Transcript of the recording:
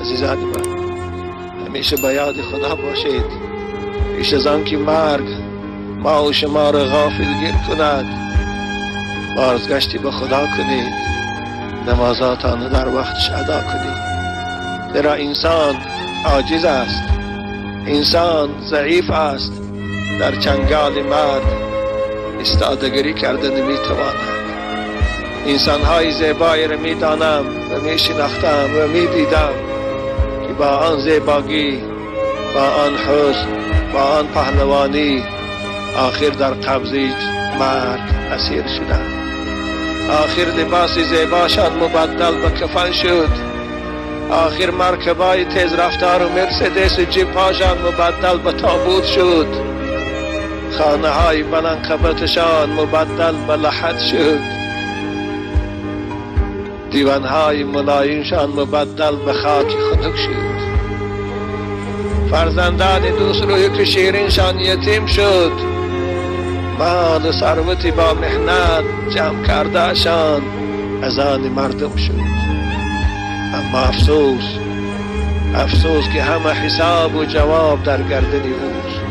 عزیزان من، همیشه به یاد خدا باشید پیش از آن که مرگ ما و شما را غافلگیر کند. بازگشتی به خدا کنید، نمازاتان در وقتش ادا کنید. زیرا انسان عاجز است، انسان ضعیف است، در چنگال مرگ استادگری کرده نمی تواند. انسان‌های زیبایی را می دانم و می شناختم و می دیدم که با آن زیبایی، با آن حسن، با آن پهلوانی آخر در قبض مرگ اسیر شدند. آخر لباس زیباشان مبدل به کفن شد. آخر مرکبای تیز رفتار و مرسدس جیپاشان مبدل به تابوت شد. خانه های بلندقبتشان مبدل به لحد شد. دیوان های ملایمشان مبدل به خاک خنک شد. فرزندان دوست روی که شیرینشان یتیم شد. مال و ثروتی با محنت جمع کردهشان از آن مردم شد. اما افسوس که همه حساب و جواب در گردن اوست.